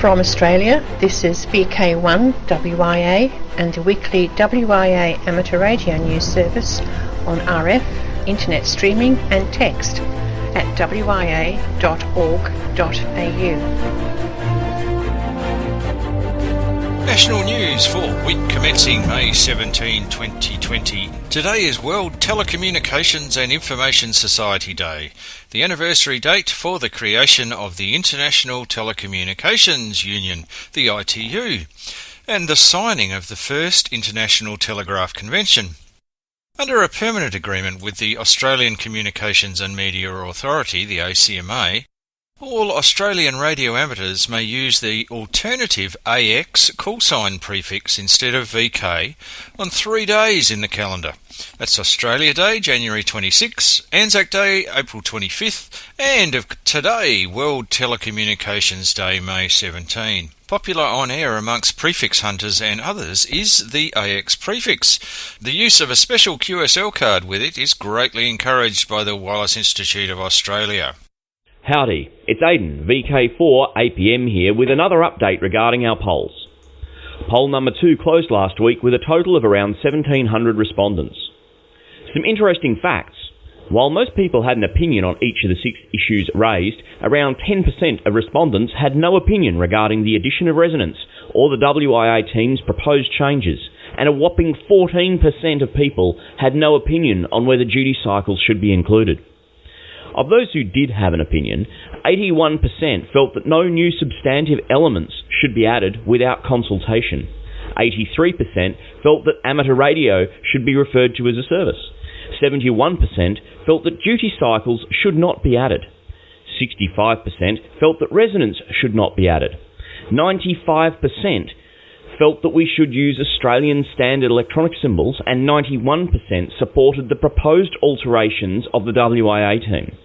From Australia, this is VK1WIA and the weekly WIA amateur radio news service on RF, internet streaming and text at wia.org.au. National news for week commencing May 17, 2020. Today is World Telecommunications and Information Society Day, the anniversary date for the creation of the International Telecommunications Union, the ITU, and the signing of the first International Telegraph Convention. Under a permanent agreement with the Australian Communications and Media Authority, the ACMA, all Australian radio amateurs may use the alternative AX call sign prefix instead of VK on 3 days in the calendar. That's Australia Day, January 26, Anzac Day, April 25th, and of today, World Telecommunications Day, May 17. Popular on air amongst prefix hunters and others is the AX prefix. The use of a special QSL card with it is greatly encouraged by the Wireless Institute of Australia. Howdy, it's Aidan, VK1WIA here with another update regarding our polls. Poll number 2 closed last week with a total of around 1,700 respondents. Some interesting facts. While most people had an opinion on each of the 6 issues raised, around 10% of respondents had no opinion regarding the addition of resonance or the WIA team's proposed changes, and a whopping 14% of people had no opinion on whether duty cycles should be included. Of those who did have an opinion, 81% felt that no new substantive elements should be added without consultation. 83% felt that amateur radio should be referred to as a service. 71% felt that duty cycles should not be added. 65% felt that resonance should not be added. 95% felt that we should use Australian standard electronic symbols, and 91% supported the proposed alterations of the WIA team.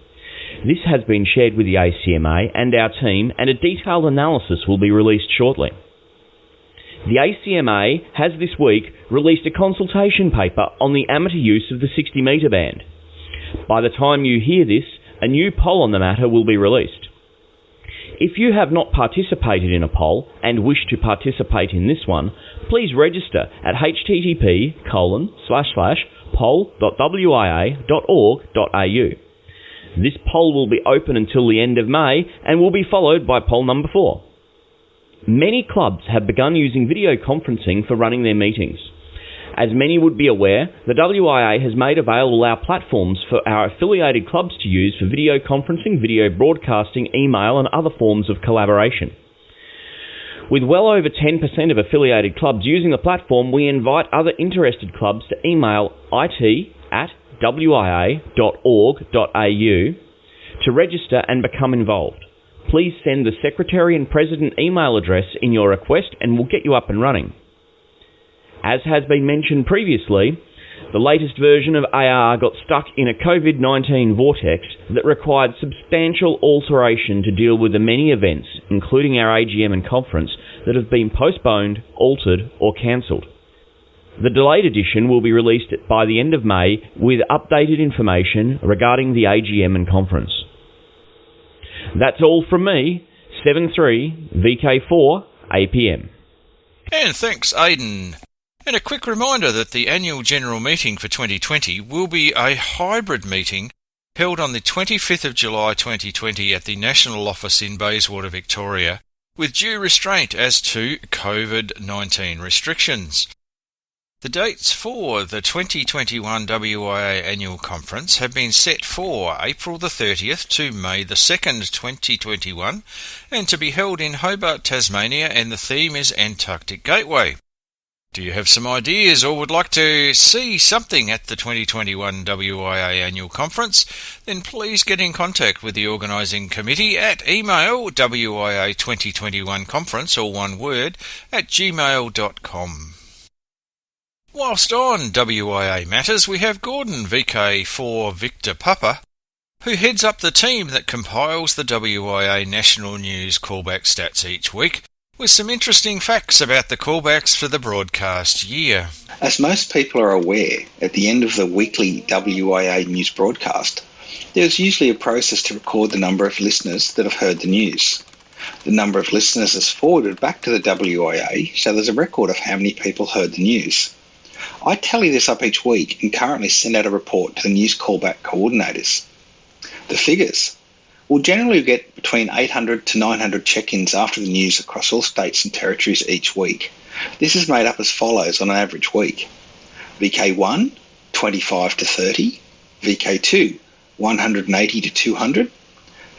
This has been shared with the ACMA and our team, and a detailed analysis will be released shortly. The ACMA has this week released a consultation paper on the amateur use of the 60 metre band. By the time you hear this, a new poll on the matter will be released. If you have not participated in a poll and wish to participate in this one, please register at http://poll.wia.org.au. This poll will be open until the end of May and will be followed by poll number 4. Many clubs have begun using video conferencing for running their meetings. As many would be aware, the WIA has made available our platforms for our affiliated clubs to use for video conferencing, video broadcasting, email and other forms of collaboration. With well over 10% of affiliated clubs using the platform, we invite other interested clubs to email it@wia.org.au to register and become involved. Please send the Secretary and President email address in your request and we'll get you up and running. As has been mentioned previously, the latest version of AR got stuck in a COVID-19 vortex that required substantial alteration to deal with the many events, including our AGM and conference, that have been postponed, altered or cancelled. The delayed edition will be released by the end of May with updated information regarding the AGM and conference. That's all from me, 7-3 VK4 APM. And thanks, Aidan. And a quick reminder that the annual general meeting for 2020 will be a hybrid meeting held on the 25th of July 2020 at the National Office in Bayswater, Victoria, with due restraint as to COVID-19 restrictions. The dates for the 2021 WIA Annual Conference have been set for April the 30th to May the 2nd, 2021, and to be held in Hobart, Tasmania, and the theme is Antarctic Gateway. Do you have some ideas or would like to see something at the 2021 WIA Annual Conference? Then please get in contact with the organising committee at email WIA2021conference, all one word, @gmail.com. Whilst on WIA matters, we have Gordon, VK4 Victor Papa, who heads up the team that compiles the WIA National News callback stats each week, with some interesting facts about the callbacks for the broadcast year. As most people are aware, at the end of the weekly WIA news broadcast, there is usually a process to record the number of listeners that have heard the news. The number of listeners is forwarded back to the WIA, so there's a record of how many people heard the news. I tally this up each week and currently send out a report to the news callback coordinators. The figures. We'll generally get between 800 to 900 check-ins after the news across all states and territories each week. This is made up as follows on an average week. VK1, 25 to 30. VK2, 180 to 200.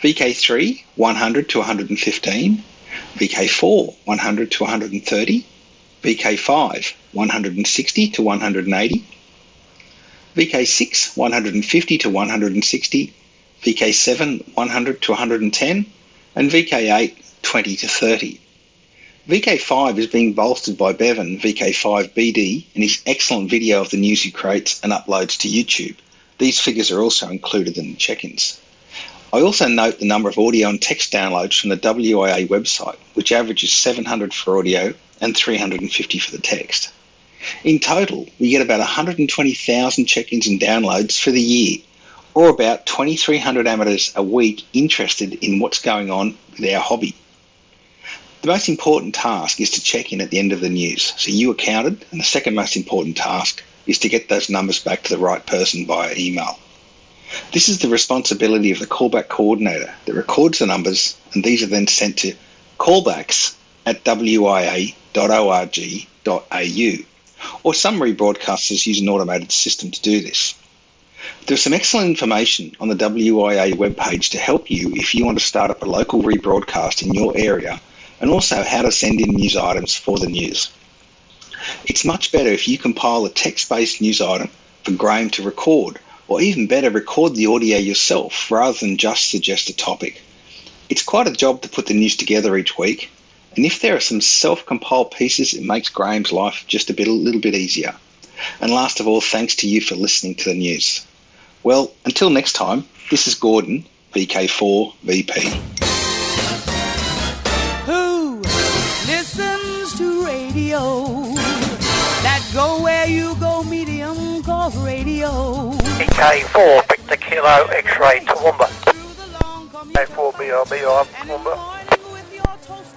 VK3, 100 to 115. VK4, 100 to 130. VK5, 160 to 180. VK6, 150 to 160. VK7, 100 to 110, and VK8, 20 to 30. VK5 is being bolstered by Bevan, VK5BD, and his excellent video of the news he creates and uploads to YouTube. These figures are also included in the check-ins. I also note the number of audio and text downloads from the WIA website, which averages 700 for audio and 350 for the text. In total, we get about 120,000 check-ins and downloads for the year, or about 2,300 amateurs a week interested in what's going on with our hobby. The most important task is to check in at the end of the news, so you are counted, and the second most important task is to get those numbers back to the right person via email. This is the responsibility of the callback coordinator that records the numbers, and these are then sent to callbacks@wia.org.au, or some rebroadcasters use an automated system to do this. There's some excellent information on the WIA webpage to help you if you want to start up a local rebroadcast in your area, and also how to send in news items for the news. It's much better if you compile a text-based news item for Graham to record, or even better, record the audio yourself rather than just suggest a topic. It's quite a job to put the news together each week, and if there are some self-compiled pieces, it makes Graham's life just a little bit easier. And last of all, thanks to you for listening to the news. Well, until next time, this is Gordon, VK4VP. Who listens to radio? That go where you go medium called radio. VK4, Victor Kilo X-ray Toowoomba. VK4 BRB Toowoomba.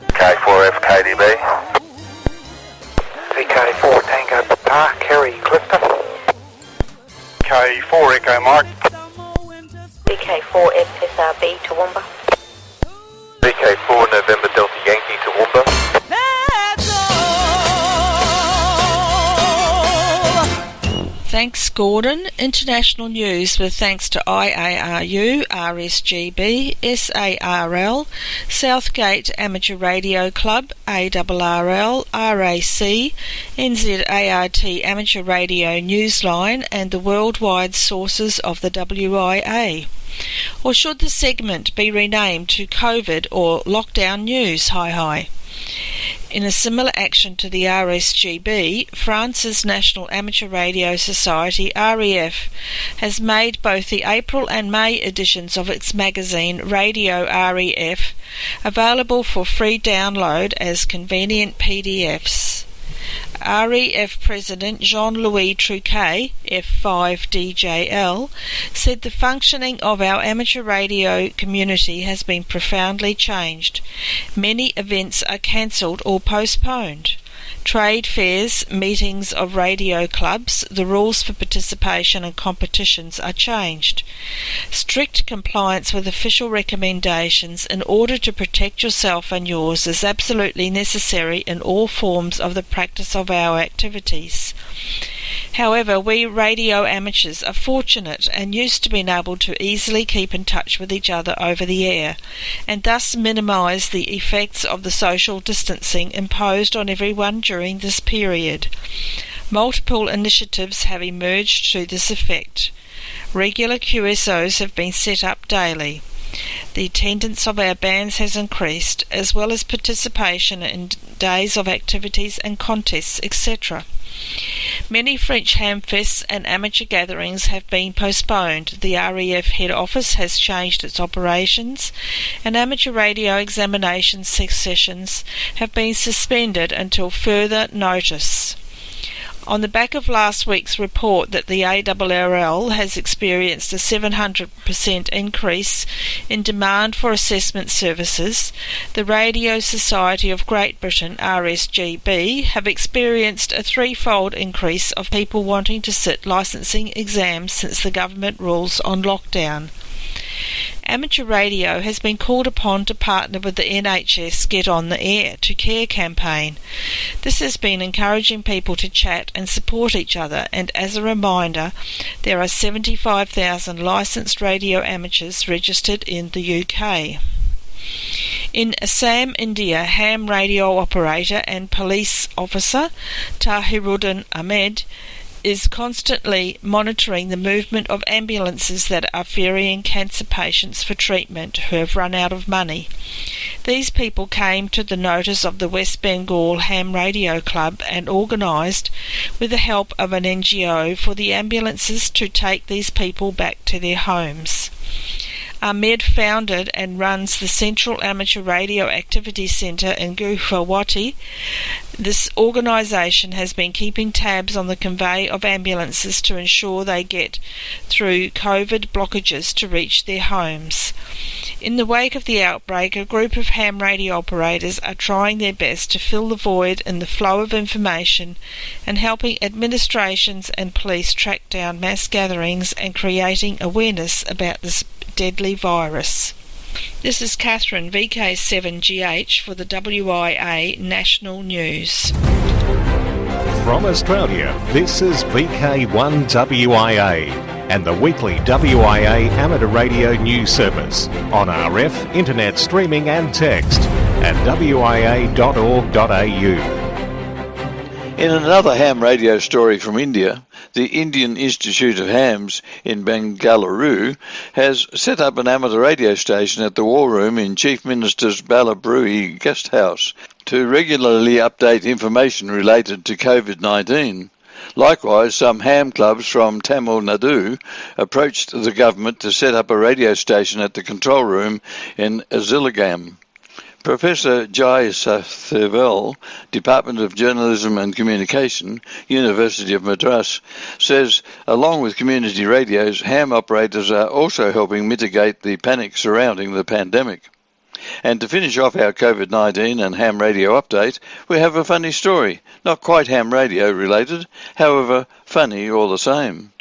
VK4 FKDB. VK4 Tango Papa, Kerry Clifton. VK4 Echo Mike. VK4 FSRB Toowoomba. VK4 November Delta Yankee Toowoomba. That's all. Thanks, Gordon. International news with thanks to IARU, RSGB, SARL, Southgate Amateur Radio Club, ARRL, RAC, NZART Amateur Radio Newsline, and the worldwide sources of the WIA. Or should the segment be renamed to COVID or Lockdown News? Hi. In a similar action to the RSGB, France's National Amateur Radio Society, REF, has made both the April and May editions of its magazine Radio REF available for free download as convenient PDFs. REF President Jean-Louis Truquet, F5DJL, said the functioning of our amateur radio community has been profoundly changed. Many events are cancelled or postponed. Trade fairs, meetings of radio clubs, the rules for participation and competitions are changed. Strict compliance with official recommendations in order to protect yourself and yours is absolutely necessary in all forms of the practice of our activities. However, we radio amateurs are fortunate and used to being able to easily keep in touch with each other over the air, and thus minimise the effects of the social distancing imposed on everyone during this period. Multiple initiatives have emerged to this effect. Regular QSOs have been set up daily. The attendance of our bands has increased, as well as participation in days of activities and contests, etc. Many French hamfests and amateur gatherings have been postponed. The REF head office has changed its operations, and amateur radio examination sessions have been suspended until further notice. On the back of last week's report that the ARRL has experienced a 700% increase in demand for assessment services, the Radio Society of Great Britain, RSGB, have experienced a threefold increase of people wanting to sit licensing exams since the government rules on lockdown. Amateur radio has been called upon to partner with the NHS Get On the Air to Care campaign. This has been encouraging people to chat and support each other, and as a reminder, there are 75,000 licensed radio amateurs registered in the UK. In Assam, India, ham radio operator and police officer Tahiruddin Ahmed is constantly monitoring the movement of ambulances that are ferrying cancer patients for treatment who have run out of money. These people came to the notice of the West Bengal Ham Radio Club and organised, with the help of an NGO, for the ambulances to take these people back to their homes. Ahmed founded and runs the Central Amateur Radio Activity Centre in Guwahati. This organisation has been keeping tabs on the convey of ambulances to ensure they get through COVID blockages to reach their homes. In the wake of the outbreak, a group of ham radio operators are trying their best to fill the void in the flow of information and helping administrations and police track down mass gatherings and creating awareness about this deadly virus. This is Catherine, VK1WIA for the WIA National News. From Australia, this is VK1WIA and the weekly WIA amateur radio news service on RF, internet streaming and text at wia.org.au. In another ham radio story from India, the Indian Institute of Hams in Bengaluru has set up an amateur radio station at the War Room in Chief Minister's Balabrui Guest House to regularly update information related to COVID-19. Likewise, some ham clubs from Tamil Nadu approached the government to set up a radio station at the control room in Azilagam. Professor Jai Sathivel, Department of Journalism and Communication, University of Madras, says along with community radios, ham operators are also helping mitigate the panic surrounding the pandemic. And to finish off our COVID-19 and ham radio update, we have a funny story, not quite ham radio related, however funny all the same.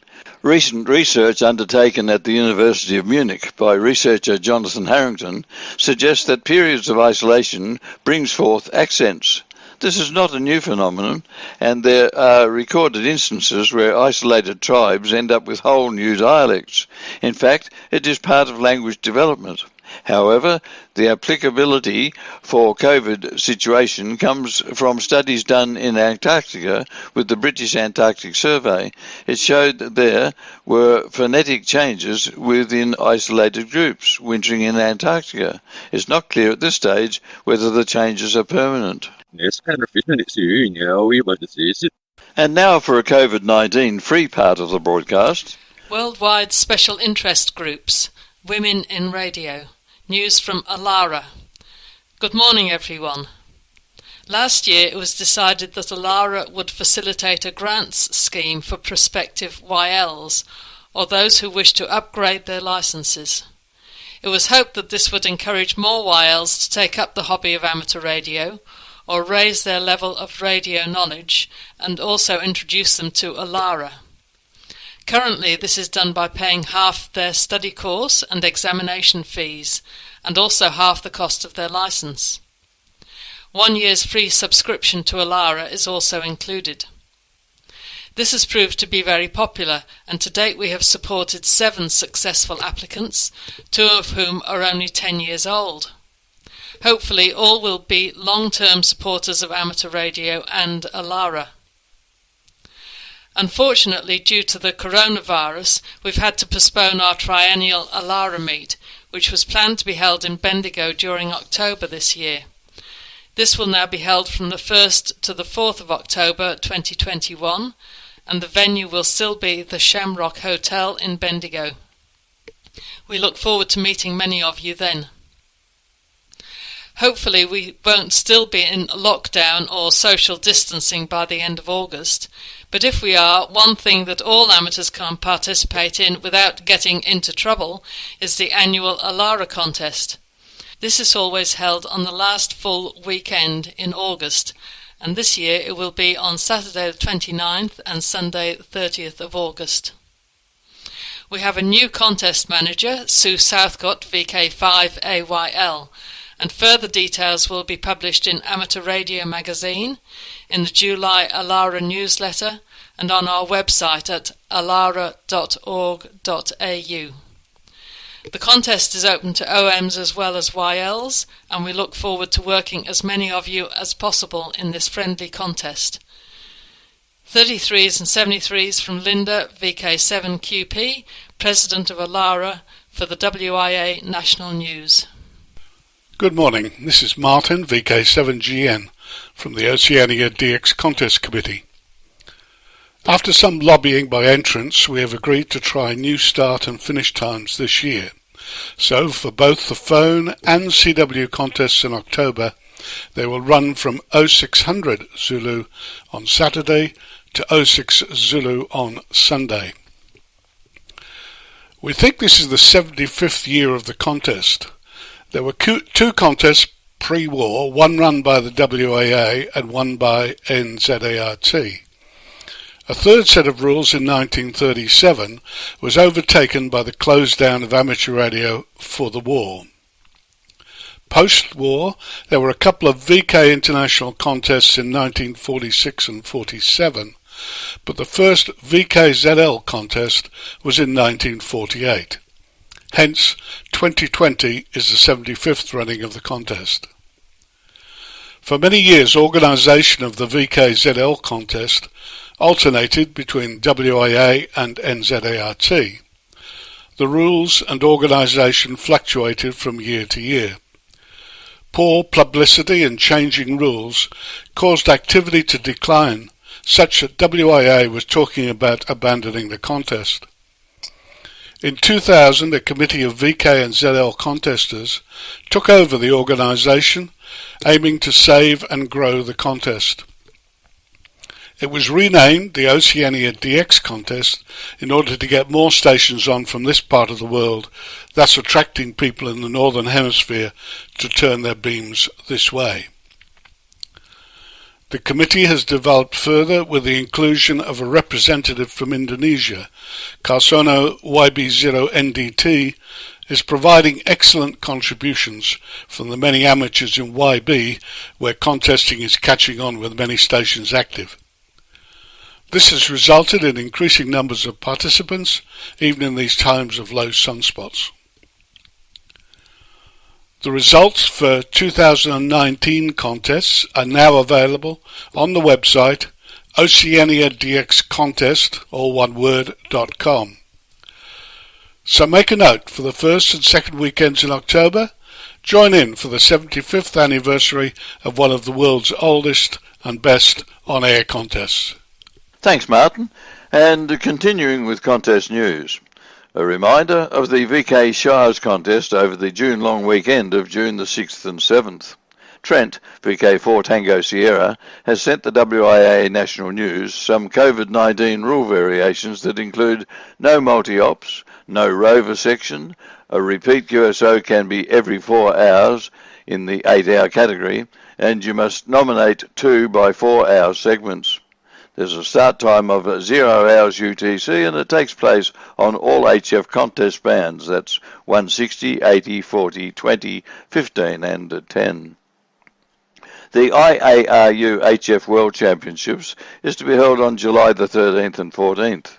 Recent research undertaken at the University of Munich by researcher Jonathan Harrington suggests that periods of isolation brings forth accents. This is not a new phenomenon, and there are recorded instances where isolated tribes end up with whole new dialects. In fact, it is part of language development. However, the applicability for COVID situation comes from studies done in Antarctica with the British Antarctic Survey. It showed that there were phonetic changes within isolated groups wintering in Antarctica. It's not clear at this stage whether the changes are permanent. And now for a COVID-19 free part of the broadcast. Worldwide Special Interest Groups, Women in Radio. News from Alara. Good morning, everyone. Last year it was decided that Alara would facilitate a grants scheme for prospective YLs, or those who wish to upgrade their licenses. It was hoped that this would encourage more YLs to take up the hobby of amateur radio, or raise their level of radio knowledge, and also introduce them to Alara. Currently, this is done by paying half their study course and examination fees, and also half the cost of their license. 1 year's free subscription to Alara is also included. This has proved to be very popular, and to date we have supported 7 successful applicants, 2 of whom are only 10 years old. Hopefully all will be long-term supporters of amateur radio and Alara. Unfortunately, due to the coronavirus, we've had to postpone our triennial Alara meet, which was planned to be held in Bendigo during October this year. This will now be held from the 1st to the 4th of October 2021, and the venue will still be the Shamrock Hotel in Bendigo. We look forward to meeting many of you then. Hopefully we won't still be in lockdown or social distancing by the end of August, But if we are, one thing that all amateurs can participate in without getting into trouble is the annual ALARA contest. This is always held on the last full weekend in August, and this year it will be on Saturday the 29th and Sunday the 30th of August. We have a new contest manager, Sue Southcott, VK1WIA, and further details will be published in Amateur Radio magazine, in the July ALARA newsletter, and on our website at alara.org.au. The contest is open to OMs as well as YLs, and we look forward to working as many of you as possible in this friendly contest. 33s and 73s from Linda, VK7QP, President of ALARA, for the WIA National News. Good morning, this is Martin, VK7GN, from the Oceania DX Contest Committee. After some lobbying by entrants, we have agreed to try new start and finish times this year. So, for both the phone and CW contests in October, they will run from 0600 Zulu on Saturday to 06 Zulu on Sunday. We think this is the 75th year of the contest. There were two contests pre-war, one run by the WIA and one by NZART. A third set of rules in 1937 was overtaken by the close down of amateur radio for the war. Post-war, there were a couple of VK international contests in 1946 and 47, but the first VKZL contest was in 1948. Hence, 2020 is the 75th running of the contest. For many years, organisation of the VKZL contest alternated between WIA and NZART. The rules and organisation fluctuated from year to year. Poor publicity and changing rules caused activity to decline, such that WIA was talking about abandoning the contest. In 2000, a committee of VK and ZL contesters took over the organisation, aiming to save and grow the contest. It was renamed the Oceania DX contest in order to get more stations on from this part of the world, thus attracting people in the Northern Hemisphere to turn their beams this way. The committee has developed further with the inclusion of a representative from Indonesia. Carsono YB0NDT is providing excellent contributions from the many amateurs in YB, where contesting is catching on with many stations active. This has resulted in increasing numbers of participants, even in these times of low sunspots. The results for 2019 contests are now available on the website oceaniadxcontest, all one word, .com. So make a note for the first and second weekends in October. Join in for the 75th anniversary of one of the world's oldest and best on-air contests. Thanks, Martin. And continuing with contest news. A reminder of the VK Shires contest over the June long weekend of June the 6th and 7th. Trent, VK4 Tango Sierra, has sent the WIA National News some COVID-19 rule variations that include no multi-ops, no rover section, a repeat QSO can be every 4 hours in the 8-hour category, and you must nominate 2 by 4-hour segments. There's a start time of 0 hours UTC, and it takes place on all HF contest bands. That's 160, 80, 40, 20, 15 and 10. The IARU HF World Championships is to be held on July the 13th and 14th.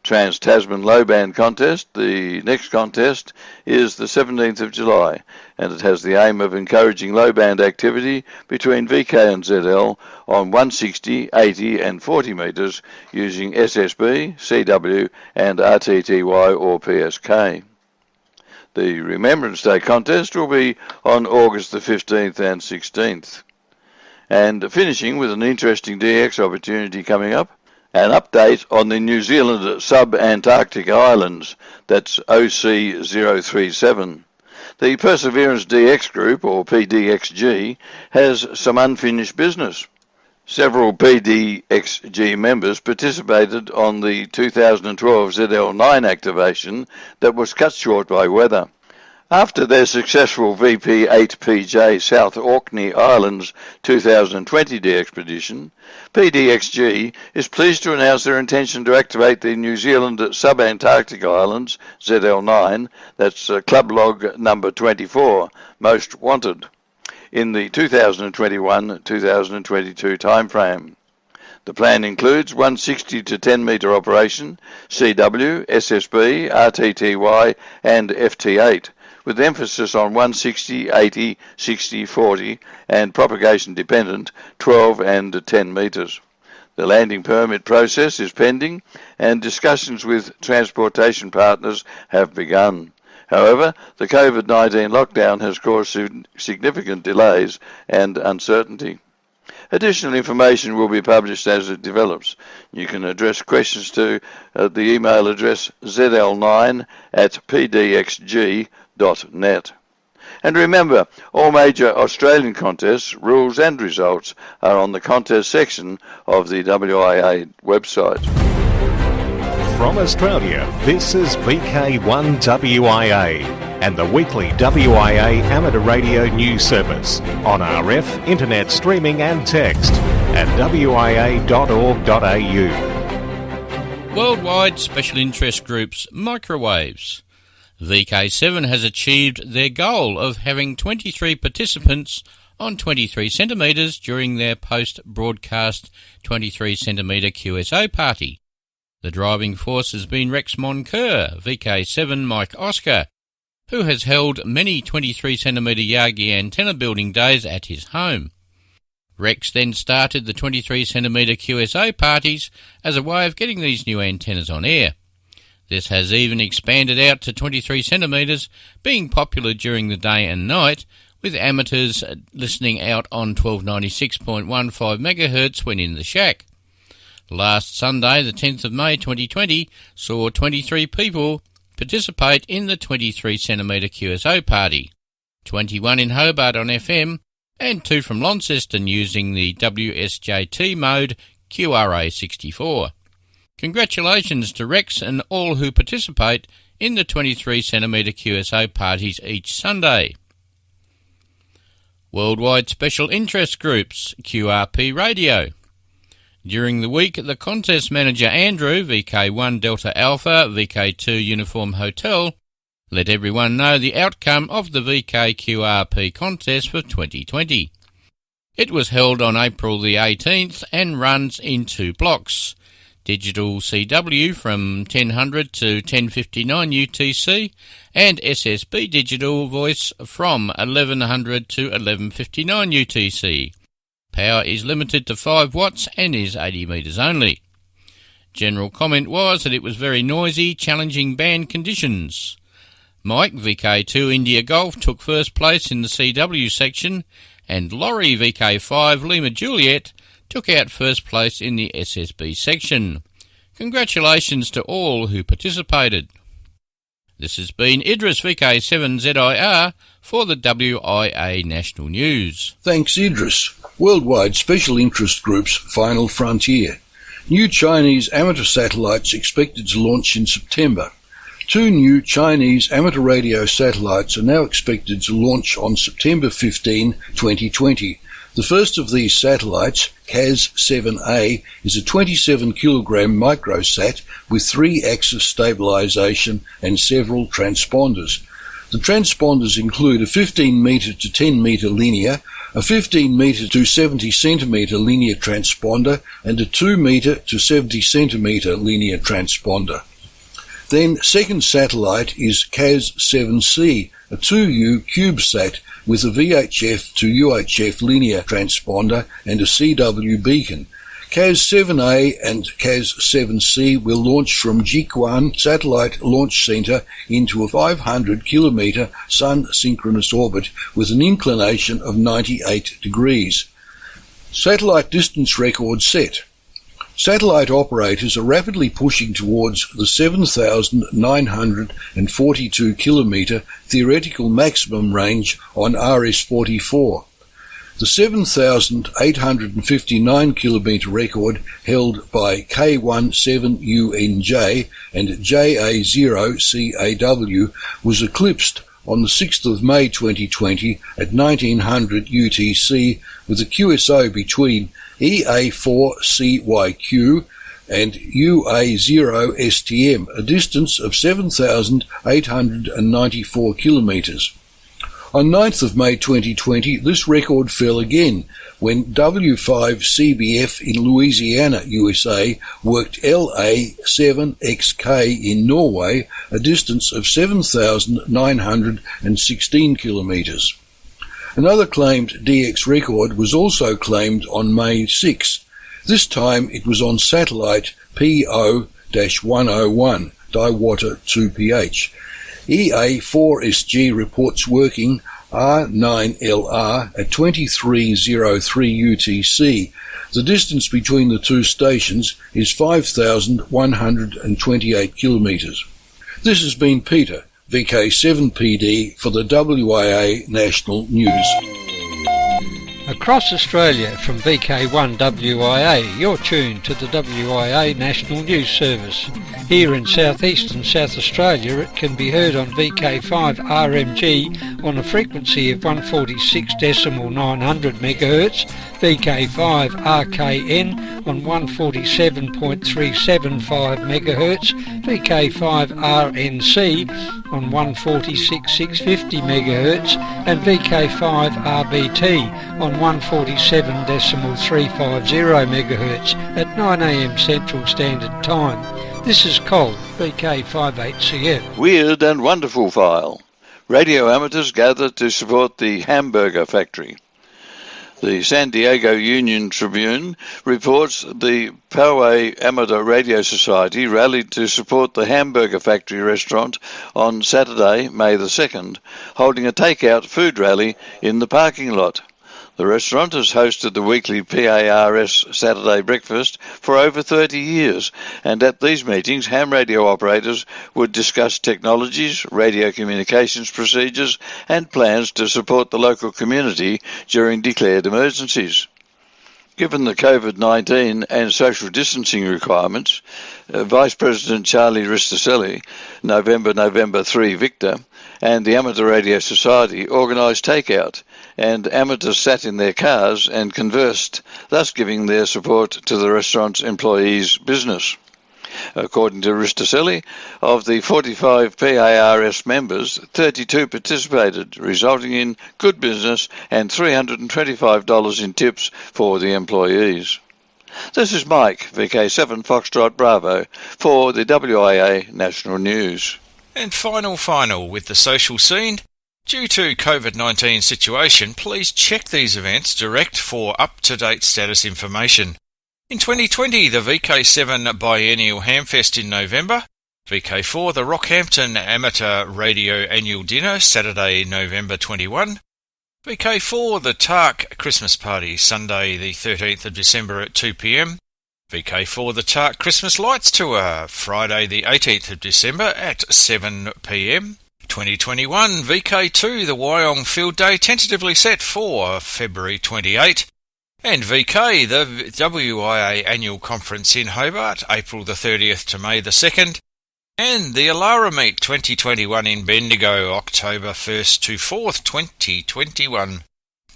Trans-Tasman Low Band Contest, the next contest, is the 17th of July, and it has the aim of encouraging low band activity between VK and ZL on 160, 80 and 40 metres using SSB, CW and RTTY or PSK. The Remembrance Day contest will be on August the 15th and 16th. And finishing with an interesting DX opportunity coming up, an update on the New Zealand sub-Antarctic islands, that's OC037. The Perseverance DX Group, or PDXG, has some unfinished business. Several PDXG members participated on the 2012 ZL9 activation that was cut short by weather. After their successful VP8PJ South Orkney Islands 2020 de-expedition, PDXG is pleased to announce their intention to activate the New Zealand Subantarctic Islands ZL9, that's club log number 24, Most Wanted, in the 2021-2022 timeframe. The plan includes 160 to 10 metre operation, CW, SSB, RTTY and FT8, with emphasis on 160, 80, 60, 40 and propagation dependent 12 and 10 metres. The landing permit process is pending and discussions with transportation partners have begun. However, the COVID-19 lockdown has caused significant delays and uncertainty. Additional information will be published as it develops. You can address questions to the email address zl9@pdxg.net. And remember, all major Australian contests, rules and results are on the contest section of the WIA website. From Australia, this is VK1WIA and the weekly WIA amateur radio news service on RF, internet streaming and text at wia.org.au. Worldwide Special Interest Groups Microwaves. VK7 has achieved their goal of having 23 participants on 23 centimetres during their post-broadcast 23 centimetre QSO party. The driving force has been Rex Moncur, VK7 Mike Oscar, who has held many 23 centimetre Yagi antenna building days at his home. Rex then started the 23 centimetre QSO parties as a way of getting these new antennas on air. This has even expanded out to 23 centimetres, being popular during the day and night, with amateurs listening out on 1296.15 MHz when in the shack. Last Sunday, the 10th of May 2020, saw 23 people participate in the 23 centimetre QSO party, 21 in Hobart on FM, and 2 from Launceston using the WSJT mode QRA64. Congratulations to Rex and all who participate in the 23 centimetre QSO parties each Sunday. Worldwide Special Interest Groups, QRP Radio. During the week, the contest manager Andrew, VK1 Delta Alpha, VK2 Uniform Hotel, let everyone know the outcome of the VK-QRP contest for 2020. It was held on April the 18th and runs in 2 blocks. Digital CW from 1000 to 1059 UTC and SSB Digital Voice from 1100 to 1159 UTC. Power is limited to 5 watts and is 80 metres only. General comment was that it was very noisy, challenging band conditions. Mike, VK2 India Golf, took first place in the CW section, and Laurie, VK5 Lima Juliet, took out first place in the SSB section. Congratulations to all who participated. This has been Idris, VK7ZIR, for the WIA National News. Thanks, Idris. Worldwide Special Interest Group's Final Frontier. New Chinese amateur satellites expected to launch in September. 2 new Chinese amateur radio satellites are now expected to launch on September 15, 2020. The first of these satellites, CAS-7A, is a 27-kilogram microsat with 3-axis stabilization and several transponders. The transponders include a 15-metre to 10-metre linear, a 15-metre to 70-centimetre linear transponder, and a 2-metre to 70-centimetre linear transponder. Then, second satellite is CAS-7C, a 2U CubeSat with a VHF to UHF linear transponder and a CW beacon. CAS-7A and CAS-7C will launch from Jiquan Satellite Launch Center into a 500-kilometre sun-synchronous orbit with an inclination of 98 degrees. Satellite distance record set. Satellite operators are rapidly pushing towards the 7,942 kilometre theoretical maximum range on RS-44. The 7,859 kilometre record held by K17UNJ and JA0CAW was eclipsed on the 6th of May 2020 at 1900 UTC with a QSO between EA4CYQ and UA0STM, a distance of 7,894 kilometres. On 9th of May 2020, this record fell again when W5CBF in Louisiana, USA, worked LA7XK in Norway, a distance of 7,916 kilometres. Another claimed DX record was also claimed on May 6. This time it was on satellite PO-101, Diawater 2PH. EA4SG reports working R9LR at 2303 UTC. The distance between the two stations is 5,128 kilometres. This has been Peter, VK7PD for the WIA National News. Across Australia from VK1WIA, you're tuned to the WIA National News Service. Here in southeastern South Australia, it can be heard on VK5RMG on a frequency of 146.900 MHz, VK5RKN on 147.375 MHz, VK5RNC on 146.650 MHz, and VK5RBT on 147.350 MHz at 9 a.m. Central Standard Time. This is Col, VK58CF. Weird and wonderful file. Radio amateurs gather to support the hamburger factory. The San Diego Union Tribune reports the Poway Amateur Radio Society rallied to support the Hamburger Factory restaurant on Saturday, May the 2nd, holding a takeout food rally in the parking lot. The restaurant has hosted the weekly PARS Saturday breakfast for over 30 years, and at these meetings, ham radio operators would discuss technologies, radio communications procedures, and plans to support the local community during declared emergencies. Given the COVID-19 and social distancing requirements, Vice President Charlie Ristoselli, November 3 Victor, and the Amateur Radio Society organised takeout, and amateurs sat in their cars and conversed, thus giving their support to the restaurant's employees' business. According to Ristoselli, of the 45 PARS members, 32 participated, resulting in good business and $325 in tips for the employees. This is Mike, VK7 Foxtrot Bravo, for the WIA National News. And final with the social scene. Due to COVID-19 situation, please check these events direct for up-to-date status information. In 2020, the VK7 Biennial Hamfest in November, VK4 the Rockhampton Amateur Radio Annual Dinner Saturday, November 21, VK4 the TARC Christmas Party Sunday the 13th of December at 2 p.m, VK4 the TARC Christmas Lights Tour Friday the 18th of December at 7 p.m, 2021 VK2 the Wyong Field Day tentatively set for February 28, and VK, the WIA Annual Conference in Hobart, April the 30th to May the 2nd, and the Alara Meet 2021 in Bendigo, October 1st to 4th, 2021.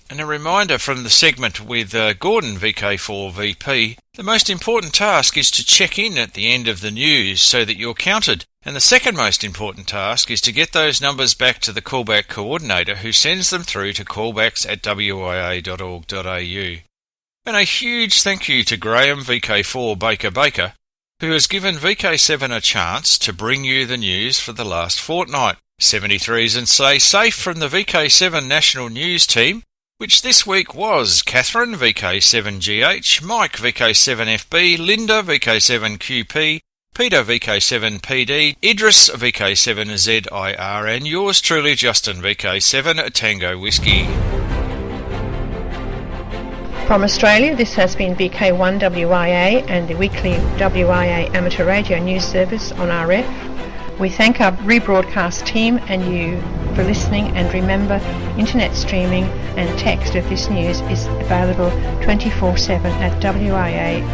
And a reminder from the segment with Gordon, VK4 VP, the most important task is to check in at the end of the news so that you're counted. And the second most important task is to get those numbers back to the callback coordinator who sends them through to callbacks@wia.org.au. And a huge thank you to Graham VK4 Baker, who has given VK7 a chance to bring you the news for the last fortnight. 73s and stay safe from the VK7 National News team, which this week was Catherine VK7GH, Mike VK7FB, Linda VK7QP, Peter VK7PD, Idris VK7ZIR, and yours truly Justin VK7 Tango Whiskey. From Australia, this has been VK1WIA and the weekly WIA Amateur Radio News Service on RF. We thank our rebroadcast team and you for listening, and remember, internet streaming and text of this news is available 24/7 at wia.org.au.